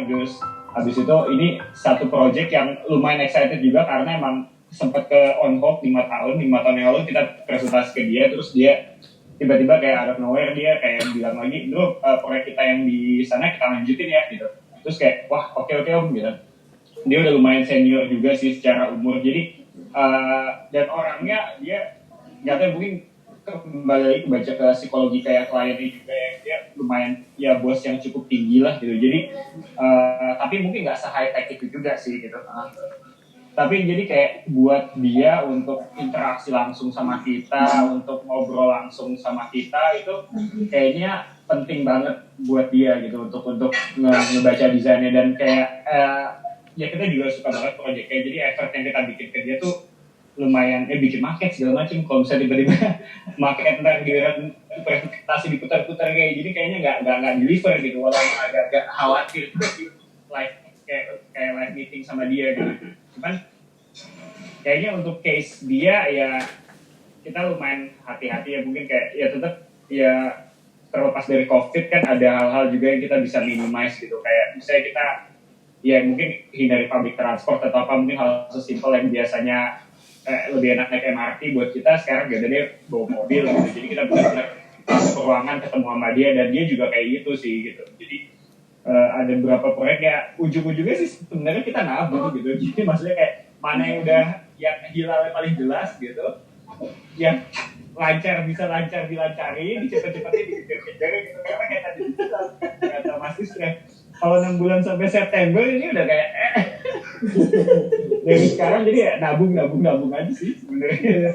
Terus habis itu ini satu project yang lumayan excited juga karena emang sempat ke on hold 5 tahun yang lalu kita presentasi ke dia, terus dia tiba-tiba kayak out of nowhere dia kayak bilang lagi, bro proyek kita yang di sana kita lanjutin ya gitu. Terus kayak wah oke om gitu. Dia udah lumayan senior juga sih secara umur, jadi dan orangnya dia nggak tahu, mungkin kembali lagi baca ke psikologi kayak kliennya juga ya, dia lumayan ya bos yang cukup tinggi lah gitu. Jadi tapi mungkin nggak se-high tech itu juga sih gitu. Tapi jadi kayak buat dia untuk interaksi langsung sama kita, untuk ngobrol langsung sama kita itu kayaknya penting banget buat dia gitu untuk ngebaca desainnya. Dan kayak ya kita juga suka banget proyeknya, jadi effort yang kita bikin ke dia tuh lumayan bikin market segala macam. Kalau misalnya tiba-tiba market ntar giliran presentasi diputar-putar kayak jadi kayaknya nggak deliver gitu, walaupun agak khawatir live kayak live meeting sama dia gitu. Cuman kayaknya untuk case dia ya kita lumayan hati-hati ya, mungkin kayak ya tetap ya terlepas dari COVID kan ada hal-hal juga yang kita bisa minimize gitu, kayak misalnya kita ya mungkin hindari public transport atau apa, mungkin hal sesimpel yang biasanya lebih enak naik MRT buat kita sekarang gak ada dia bawa mobil gitu. Jadi kita benar-benar masuk ke ruangan ketemu sama dia, dan dia juga kayak gitu sih gitu. Jadi ada beberapa proyek ya ujung-ujungnya sih sebenarnya kita nabung gitu. Jadi maksudnya kayak mana yang udah yang hilalnya paling jelas gitu, yang bisa lancar dilancari, dicepet-cepetin dikejar-kejar gitu. Karena kayak tadi kata Mas Isra, kalau 6 bulan sampai September ini udah kayak dari sekarang jadi ya nabung aja sih sebenarnya.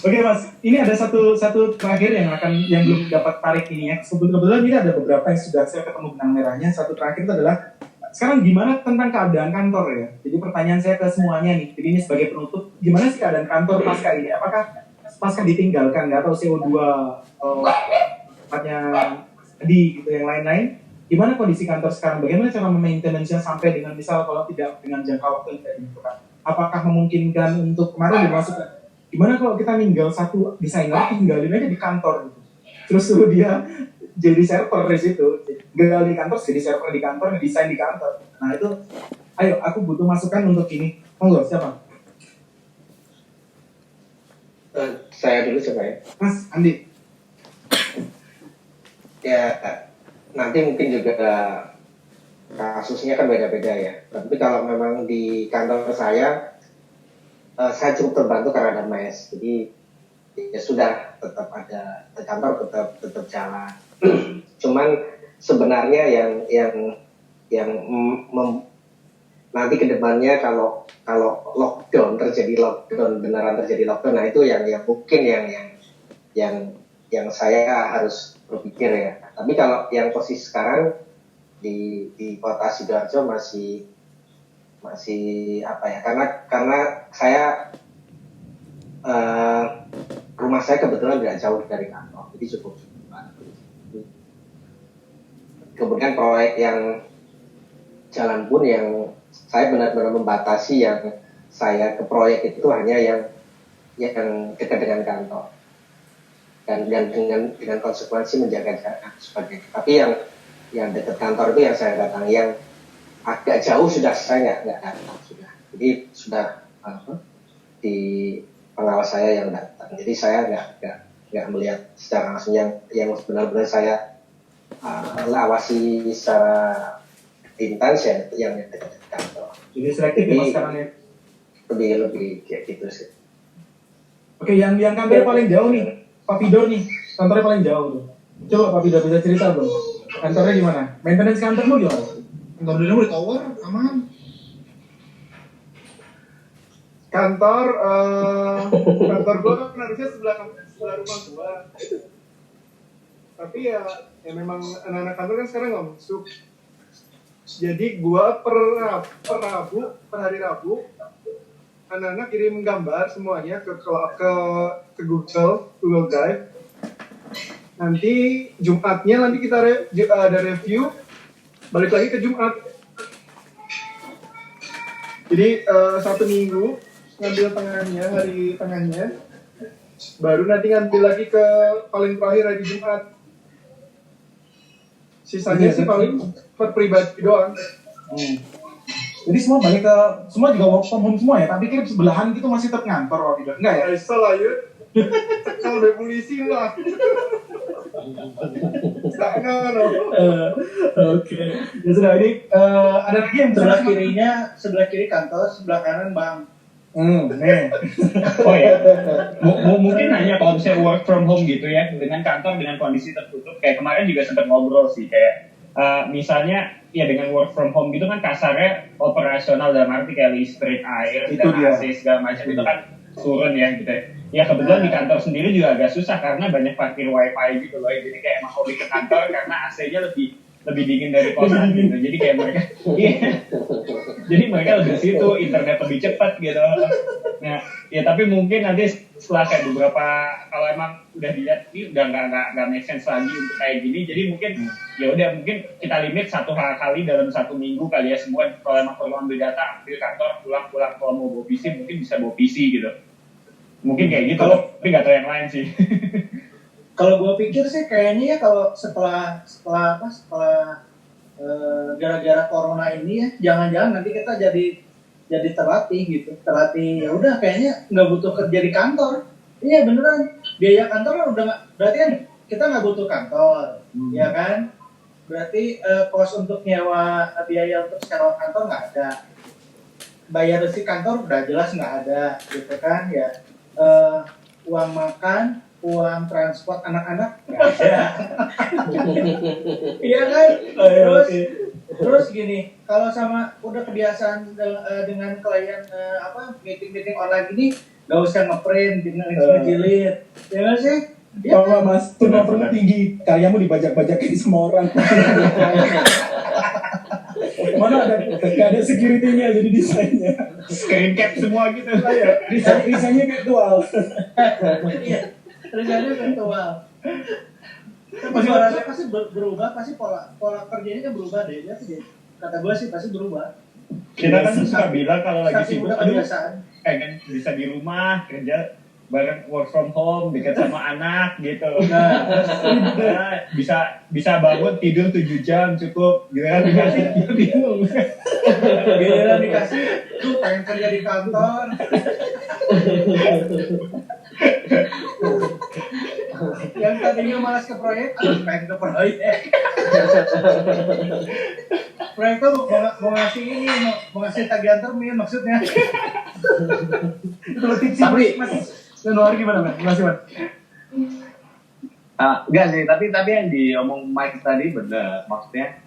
Oke Mas, ini ada satu terakhir yang belum dapat tarik ini ya. Kebetulan ini ada beberapa yang sudah saya ketemu benang merahnya. Satu terakhir itu adalah sekarang gimana tentang keadaan kantor ya. Jadi pertanyaan saya ke semuanya nih. Jadi ini sebagai penutup, gimana sih keadaan kantor pasca ini? Apakah pasca ditinggalkan, nggak tahu CO2 tempatnya di gitu yang lain-lain? Gimana kondisi kantor sekarang? Bagaimana cara memaintenance-nya sampai dengan misal kalau tidak dengan jangka waktu kayak gitu kan? Apakah memungkinkan untuk kemarin dimasukkan? Gimana kalau kita ninggal satu desainer, tinggalin aja di kantor gitu. Terus suruh dia jadi server di situ, tinggal di kantor, jadi server di kantor, desain di kantor. Nah itu, ayo aku butuh masukan untuk ini. Monggo, siapa? Saya dulu coba ya. Mas Andi. Ya, nanti mungkin juga kasusnya kan beda-beda ya. Tapi kalau memang di kantor saya cukup terbantu karena ada MES. Jadi ya sudah, tetap ada kantor tetap jalan. Cuman sebenarnya nanti kedepannya kalau beneran terjadi lockdown, nah itu yang mungkin yang saya harus berpikir ya. Tapi kalau yang posisi sekarang di kota Sidoarjo masih apa ya, karena saya rumah saya kebetulan tidak jauh dari kantor, jadi cukup. Kemudian proyek yang jalan pun yang saya benar-benar membatasi yang saya ke proyek itu hanya yang dekat dengan kantor dan dengan konsekuensi menjaga jarak sebagainya. Tapi yang dekat kantor itu yang saya datang, yang agak jauh sudah saya nggak datang sudah. Jadi sudah di pengawas saya yang datang. Jadi saya nggak melihat secara langsung yang benar-benar saya awasi secara intens ya, yang dekat kantor. Jadi selektif ya Mas sekarang ya? Lebih kayak gitu sih. Oke, yang kantornya paling jauh nih, Pak Fidor nih, kantornya paling jauh tuh. Coba Pak Fidor bisa cerita belum? Kantornya gimana? Maintenance kantormu gimana? Kantor dulu di tower, aman. Kantor gua kan harusnya sebelah rumah gua. Tapi ya memang anak-anak kantor kan sekarang nggak masuk. Jadi gua per hari Rabu anak-anak kirim gambar semuanya ke Google Drive. Nanti Jumatnya kita ada review, balik lagi ke Jumat. Jadi 1 minggu ngambil hari tengahnya, baru nanti ngambil lagi ke paling terakhir hari Jumat. Sisanya sih paling per pribadi doang. Jadi semua balik ke, semua juga work from home semua ya, tapi pikir sebelahan gitu masih tetap ngantor waktu itu. Enggak ya? Bisa lah yuk. Cekal dari polisi lah. Jangan loh. Oke. Ya sudah, ini ada lagi yang sebelah kiri kantor, sebelah kanan bank. Nih. Oh ya, mungkin hanya kalau misalnya work from home gitu ya, dengan kantor dengan kondisi tertutup. Kayak kemarin juga sempat ngobrol sih, kayak misalnya ya dengan work from home gitu kan kasarnya operasional dalam arti kayak listrik, air, Itu dan dia. AC segala macam itu kan turun ya gitu ya. Ya kebetulan di kantor sendiri juga agak susah karena banyak parkir wifi gitu loh. Jadi kayak emang hobi ke kantor karena AC-nya lebih dingin dari kosan gitu. Jadi kayak mereka, iya. Jadi mereka lebih situ, internet lebih cepat gitu. Nah, ya tapi mungkin nanti setelah kayak beberapa, kalau emang udah dilihat ini udah nggak make sense lagi untuk kayak gini, jadi mungkin ya udah mungkin kita limit satu kali dalam 1 minggu kali ya semua. Kalau emang perlu ambil data, ambil kantor, pulang kalau mau bawa PC mungkin bisa bawa PC gitu. Mungkin kayak gitu, tapi nggak tahu yang lain sih. Kalau gue pikir sih kayaknya ya kalau setelah gara-gara corona ini ya, jangan-jangan nanti kita jadi terlatih gitu, ya udah kayaknya nggak butuh kerja di kantor. Iya beneran, biaya kantor kan udah nggak, berarti kan kita nggak butuh kantor, ya kan? Berarti kos untuk nyewa, biaya untuk sewa kantor nggak ada, bayar listrik kantor udah jelas nggak ada, gitu kan ya. Uang makan, uang transport anak-anak nggak ada. Iya kan? Terus gini, kalau sama udah kebiasaan dengan klien meeting online ini, nggak usah ngeprint, ngejilid, ya nggak sih? Ya Kalau Mas, turnover tinggi, karyamu dibajak-bajakin sama orang. Mana ada security-nya, jadi desainnya. Screen cap semua gitu. Desainnya virtual. Iya, kerjanya virtual. Pasti berubah, pasti pola kerjanya kan berubah deh. Ya, kata gue sih pasti berubah. Kita kan suka bilang kalau lagi Saking sibuk, udah aduh, kebiasaan. pengen bisa di rumah kerja bareng work from home dekat sama anak gitu. Nah, bisa bangun tidur 7 jam cukup. Giliran dikasih bingung. Giliran dikasih tuh pengen kerja di kantor. Yang tadinya malas ke proyek, pengen ke proyek. Proyek tuh mau ngasih ini, mau ngasih tagihan termin maksudnya. Kalau tips Mas Januari gimana, Mas? Masih, Mas? Enggak sih, tapi yang diomong Mike tadi benar. Maksudnya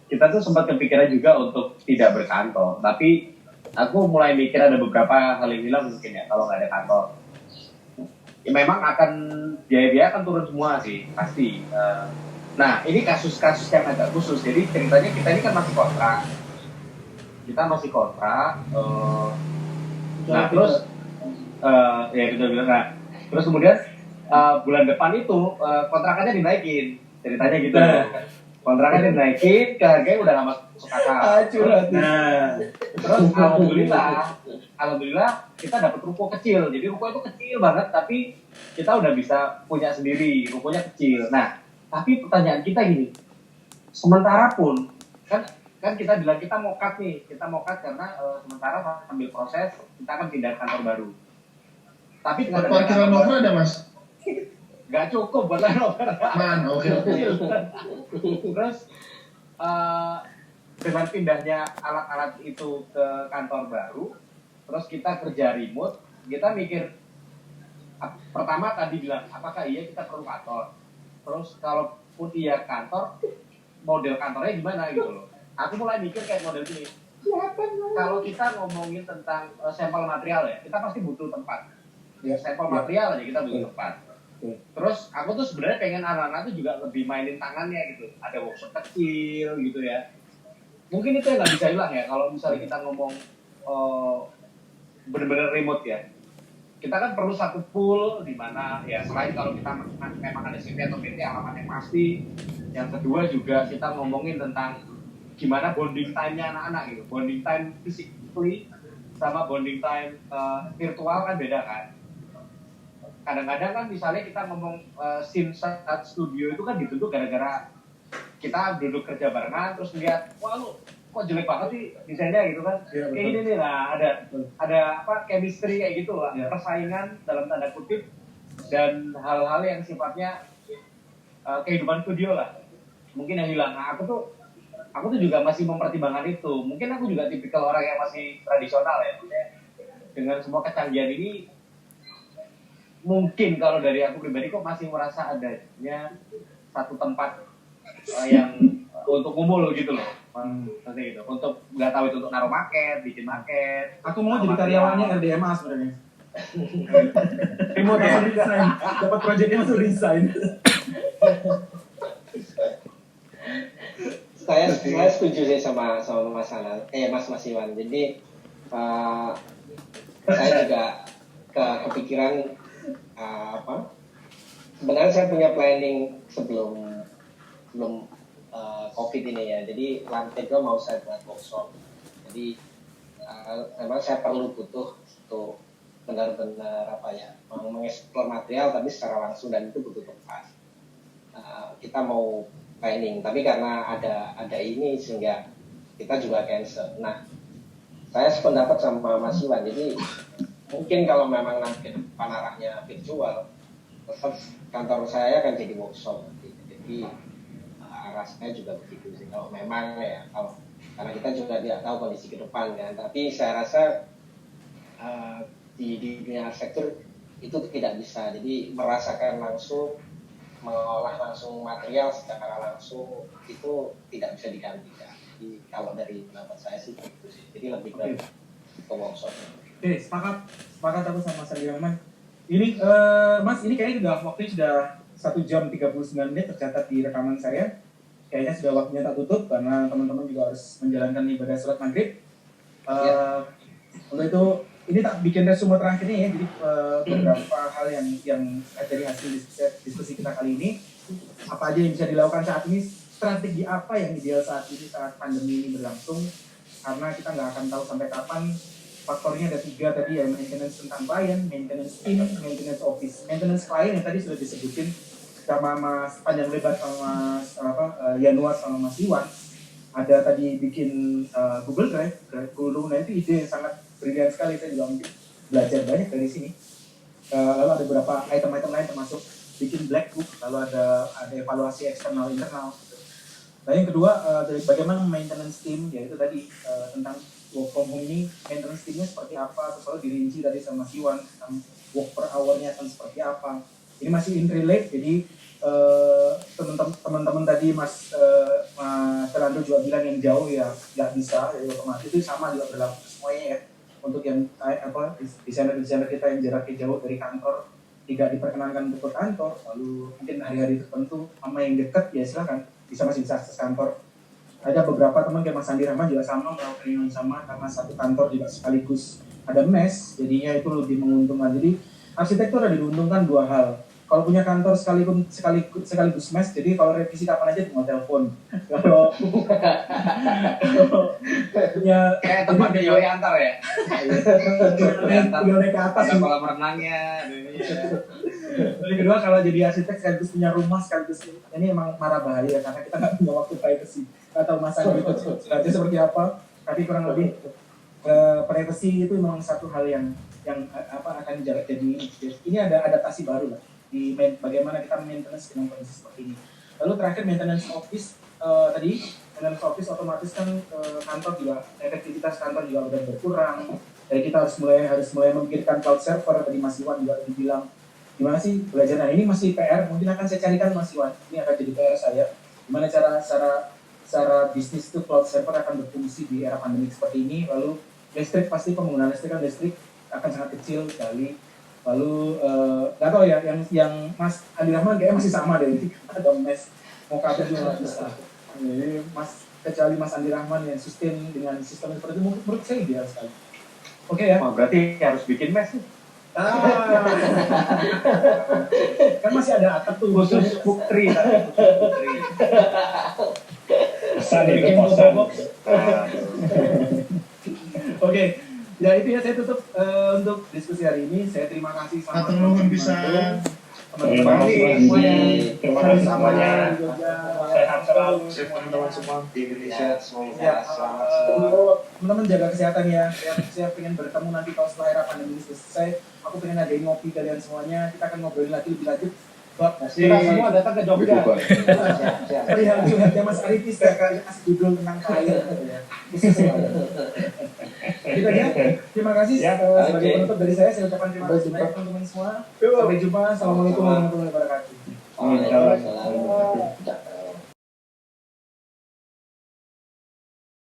kita tuh sempat kepikiran juga untuk tidak berkantor, tapi aku mulai mikir ada beberapa hal yang hilang mungkin ya kalau nggak ada kantor. Ya, memang akan biaya-biaya akan turun semua sih pasti. Nah ini kasus-kasus yang agak khusus. Jadi ceritanya kita ini kan masih kontrak. Nah terus ya kita bilang nah terus kemudian bulan depan itu kontrakannya dinaikin ceritanya gitu. Kontrakannya dinaikin ke harganya udah nggak masuk akal. Nah terus alhamdulillah kita dapat ruko kecil. Jadi ruko itu kecil banget tapi kita udah bisa punya sendiri, rukonya kecil. Nah tapi pertanyaan kita gini, sementara pun kan kita bilang kita mau cut karena sementara sambil proses kita akan pindah kantor baru. Tapi dengan Parkiran over ada mas? Gak cukup buat over. Man, oke. Terus dengan pindahnya alat-alat itu ke kantor baru, terus kita kerja remote, kita mikir pertama tadi bilang apakah iya kita perlu kantor. Terus kalaupun iya kantor, model kantornya gimana gitu loh. Aku mulai mikir kayak model gini. Kalau kita ngomongin tentang sampel material ya, kita pasti butuh tempat. Sampel material aja kita butuh tempat. Terus aku tuh sebenarnya pengen anak-anak tuh juga lebih mainin tangannya gitu. Ada workshop kecil gitu ya. Mungkin itu yang nggak bisa hilang ya. Kalau misalnya kita ngomong bener-bener remote ya. Kita kan perlu satu pool di mana ya selain kalau kita memang ada CV atau PT alamat yang pasti. Yang kedua juga kita ngomongin tentang gimana bonding time-nya anak-anak gitu. Bonding time physically sama bonding time virtual kan beda kan. Kadang-kadang kan misalnya kita ngomong scene saat studio itu kan ditutup gara-gara kita duduk kerja barengan terus lihat, wah lu kok jelek banget sih desainnya gitu kan. Iya, Kayak betul. gini nih lah, ada apa chemistry kayak gitu lah, Iya. persaingan dalam tanda kutip dan hal-hal yang sifatnya kehidupan studio lah. Mungkin yang hilang. Nah, aku tuh juga masih mempertimbangkan itu. Mungkin aku juga tipikal orang yang masih tradisional ya. Maksudnya dengan semua kecanggihan ini, mungkin kalau dari aku pribadi kok masih merasa adanya satu tempat yang untuk ngumpul gitu loh. Maksudnya gitu. Untuk nggak tahu itu untuk naruh market, bikin market. Aku mau jadi karyawannya RDMA sebenarnya. Remote ya. Langsung resign. Dapat proyeknya langsung resign. Saya setuju sih sama Mas Iwan. Jadi saya juga kepikiran sebenarnya saya punya planning sebelum COVID ini ya. Jadi lantai 2 mau saya buat workshop. Jadi memang saya butuh untuk benar-benar mengeksplor material tapi secara langsung, dan itu butuh tempat. Kita mau planning, tapi karena ada ini sehingga kita juga cancel. Nah, saya sependapat sama Mas Iwan. Jadi mungkin kalau memang nanti depan arahnya virtual, tetap kantor saya akan jadi workshop nanti. Jadi arah saya juga begitu sih. Kalau memang ya, karena kita juga tidak tahu kondisi ke depan kan. Tapi saya rasa di dunia arsitektur itu tidak bisa. Jadi merasakan langsung, mengolah langsung material secara langsung itu tidak bisa digantikan. Jadi kalau dari pendapat saya sih begitu sih. Jadi lebih ke workshop. Oke, sepakat aku sama Mas Andi Rahman. Ini Mas, ini kayaknya waktunya sudah 1 jam 39 menit tercatat di rekaman saya. Kayaknya sudah waktunya tak tutup karena teman-teman juga harus menjalankan ibadah sholat maghrib. Untuk itu, ini tak bikin resume terakhir nih ya. Jadi beberapa hal yang dari hasil diskusi kita kali ini, apa aja yang bisa dilakukan saat ini, strategi apa yang ideal saat ini saat pandemi ini berlangsung, karena kita nggak akan tahu sampai kapan. Faktornya ada 3 tadi ya, maintenance tentang klien, maintenance team, maintenance office. Maintenance klien yang tadi sudah disebutin sama Mas panjang lebar sama Mas Yanuar sama Mas Iwan. Ada tadi bikin Google Drive. Nah itu ide yang sangat brilian sekali, saya juga mungkin belajar banyak dari sini. Lalu ada beberapa item-item lain termasuk bikin black book, lalu ada evaluasi eksternal internal. Nah yang kedua dari bagaimana maintenance team, yaitu tadi tentang work from home ini, maintenance teamnya seperti apa, terus lalu dirinci tadi sama Siwan tentang work per hour-nya akan seperti apa. Ini masih in relate, jadi teman-teman tadi Mas Fernando juga bilang yang jauh ya nggak bisa, jadi otomatis itu sama juga berlaku semuanya ya. Untuk yang desainer-desainer kita yang jaraknya jauh dari kantor, tidak diperkenankan untuk ke kantor, lalu mungkin hari-hari tertentu sama yang dekat ya silakan masih bisa akses kantor. Ada beberapa teman kayak Mas Andi Rahman juga sama melakukan yang sama, karena satu kantor juga sekaligus ada mes, jadinya itu lebih menguntungkan. Jadi arsitektur ada diuntungkan 2 hal. Kalau punya kantor sekaligus mes, jadi kalau revisi kapan aja tinggal telepon. Kalau punya Kayak tempatnya Yoi Antar ya. tinggal naik ke atas. Ada kolam renangnya. Yang kedua, kalau jadi arsitek sekaligus punya rumah sekaligus ini emang marah bahaya karena kita nggak punya waktu privacy atau masa gitu seperti apa. Tapi kurang lebih privacy itu memang satu hal yang akan jadi ini ada adaptasi baru lah di bagaimana kita maintenance dengan kondisi seperti ini. Lalu terakhir maintenance office tadi maintenance office otomatis kan kantor juga efektivitas kantor juga udah berkurang. Jadi kita harus mulai memikirkan cloud server. Tadi Mas Iwan juga bilang gimana sih belajar. Nah ini masih PR, mungkin akan saya carikan Mas Iwan, ini akan jadi PR saya, gimana cara bisnis itu cloud server akan berfungsi di era pandemi seperti ini. Lalu listrik, pasti penggunaan listrik akan sangat kecil sekali. Lalu nggak tahu ya, yang Mas Andi Rahman kayaknya masih sama deh, ada mes mau kabel juga nggak bisa. Jadi kecuali Mas Andi Rahman yang sustain dengan sistem seperti itu, menurut saya ideal sekali. Oke ya. Berarti harus bikin mes nih. Kan masih ada atap tuh Khusus Bukri. Pesan itu bikin pesan. Oke, ya itu ya saya tutup untuk diskusi hari ini. Saya terima kasih sama Atur nuhun teman-teman. pisan. teman-teman Terima kasih, Mas semuanya. Didi. Terima kasih semuanya. Di Jogja. Sehat selalu. teman-teman semua di Indonesia semoga Ya, selamat semua. untuk teman-teman jaga kesehatan ya. Saya pengen bertemu nanti kalau setelah era pandemi ini selesai. Aku pengen ada ngopi kalian semuanya. Kita akan ngobrolin lagi lebih lanjut. Bab Kita semua datang ke Jogja. perihal curhatnya Mas Arifis ya, kalian kasih judul tentang klien. Gitu ya. Terima kasih Ya, sebagai oke. penutup dari saya ucapkan terima kasih banyak teman-teman semua. Sampai jumpa. Assalamualaikum warahmatullahi wabarakatuh. Waalaikumsalam.